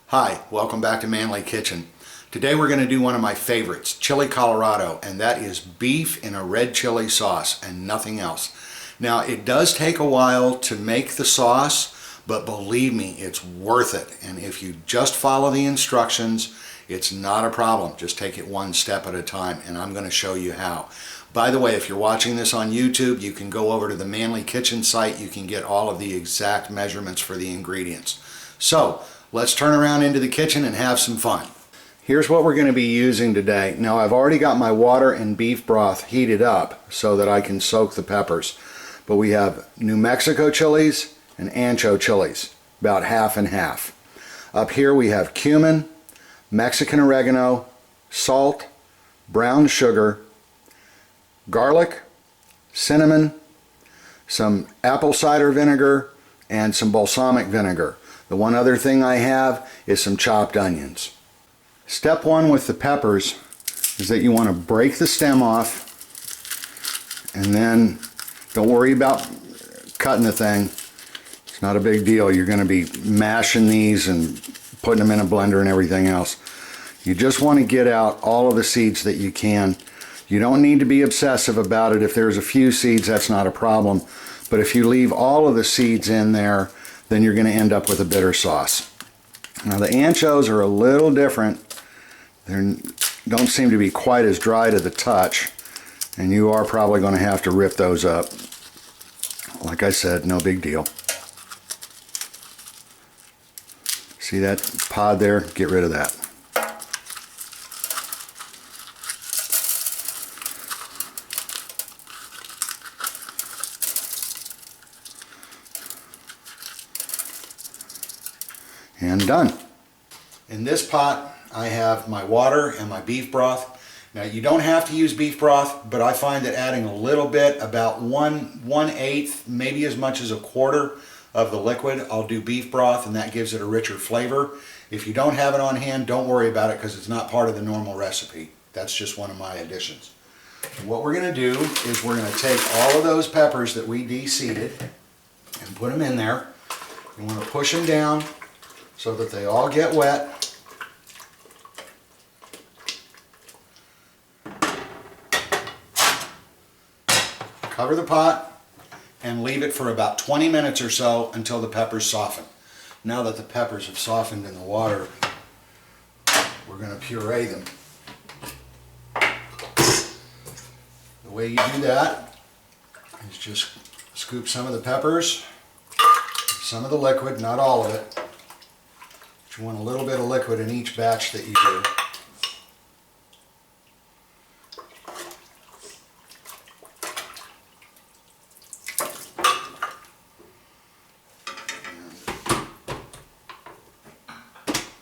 Hi, welcome back to Manly Kitchen. Today we're going to do one of my favorites, chili Colorado, and that is beef in a red chili sauce and nothing else. Now it does take a while to make the sauce, but believe me, it's worth it. And if you just follow the instructions, it's not a problem. Just take it one step at a time, and I'm going to show you how. By the way, if you're watching this on YouTube, you can go over to the Manly Kitchen site. You can get all of the exact measurements for the ingredients. So let's turn around into the kitchen and have some fun. Here's what we're going to be using today. Now I've already got my water and beef broth heated up so that I can soak the peppers. But we have New Mexico chilies and ancho chilies, about half and half. Up here we have cumin, Mexican oregano, salt, brown sugar, garlic, cinnamon, some apple cider vinegar, and some balsamic vinegar. The one other thing I have is some chopped onions. Step one with the peppers is that you want to break the stem off, and then don't worry about cutting the thing. It's not a big deal. You're going to be mashing these and putting them in a blender and everything else. You just want to get out all of the seeds that you can. You don't need to be obsessive about it. If there's a few seeds, that's not a problem. But if you leave all of the seeds in there, then you're going to end up with a bitter sauce. Now the anchos are a little different. They don't seem to be quite as dry to the touch, and you are probably going to have to rip those up. Like I said, no big deal. See that pod there? Get rid of that. And done. In this pot I have my water and my beef broth. Now you don't have to use beef broth, but I find that adding a little bit, about 1/8, maybe as much as a quarter of the liquid, I'll do beef broth, and that gives it a richer flavor. If you don't have it on hand, don't worry about it because it's not part of the normal recipe. That's just one of my additions. And what we're going to do is we're going to take all of those peppers that we de-seeded and put them in there. You want to push them down so that they all get wet. Cover the pot and leave it for about 20 minutes or so until the peppers soften. Now that the peppers have softened in the water, we're going to puree them. The way you do that is just scoop some of the peppers, some of the liquid, not all of it. You want a little bit of liquid in each batch that you do.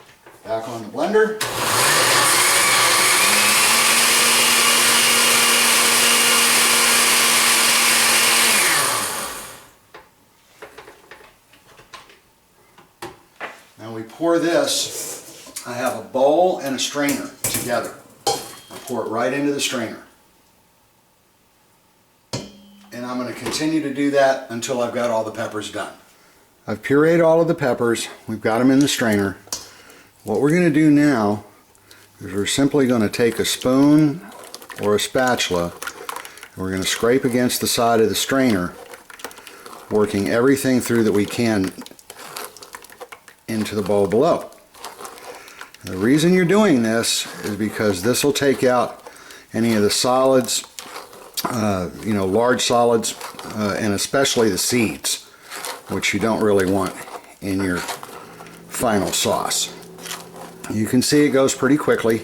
And back on the blender. Now we pour this, I have a bowl and a strainer together. I pour it right into the strainer. And I'm going to continue to do that until I've got all the peppers done. I've pureed all of the peppers. We've got them in the strainer. What we're going to do now is we're simply going to take a spoon or a spatula and we're going to scrape against the side of the strainer, working everything through that we can into the bowl below. The reason you're doing this is because this will take out any of the solids, large solids, and especially the seeds, which you don't really want in your final sauce. You can see it goes pretty quickly.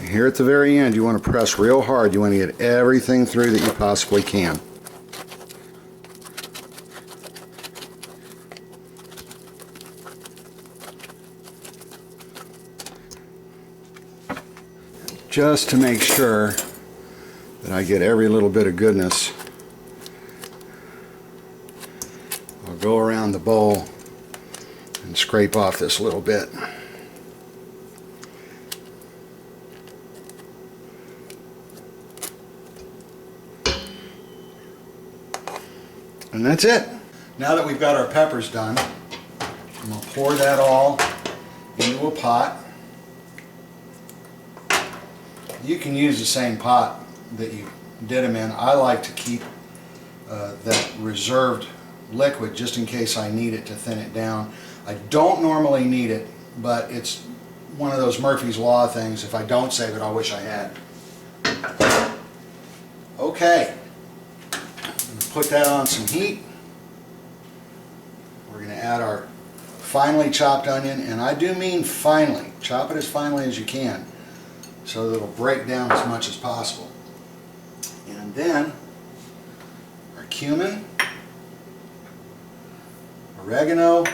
Here at the very end, you want to press real hard. You want to get everything through that you possibly can. Just to make sure that I get every little bit of goodness, I'll go around the bowl and scrape off this little bit. And that's it. Now that we've got our peppers done, I'm going to pour that all into a pot. You can use the same pot that you did them in. I like to keep that reserved liquid just in case I need it to thin it down. I don't normally need it, but it's one of those Murphy's Law things. If I don't save it, I wish I had. Okay, put that on some heat. We're going to add our finely chopped onion, and I do mean finely. Chop it as finely as you can so that it'll break down as much as possible. And then our cumin, oregano,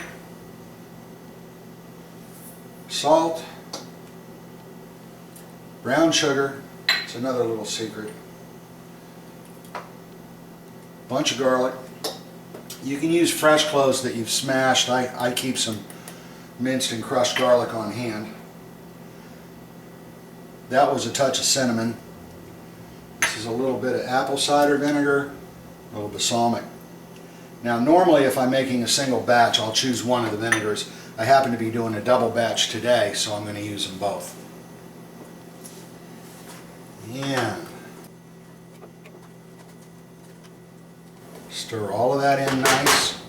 salt, brown sugar, it's another little secret, bunch of garlic. You can use fresh cloves that you've smashed. I keep some minced and crushed garlic on hand. That was a touch of cinnamon. This is a little bit of apple cider vinegar, a little balsamic. Now normally if I'm making a single batch, I'll choose one of the vinegars. I happen to be doing a double batch today, so I'm going to use them both. And stir all of that in nice.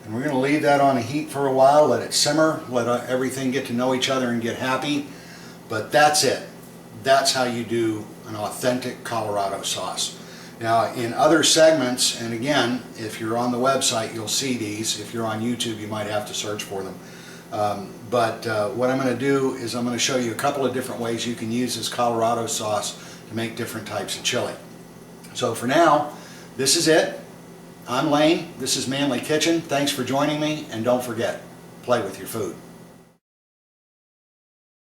And we're going to leave that on a heat for a while, let it simmer, let everything get to know each other and get happy. But that's it. That's how you do an authentic Colorado sauce. Now in other segments, and again, if you're on the website you'll see these. If you're on YouTube you might have to search for them. But what I'm going to do is I'm going to show you a couple of different ways you can use this Colorado sauce to make different types of chili. So for now, this is it. I'm Lane. This is Manly Kitchen. Thanks for joining me, and don't forget, play with your food.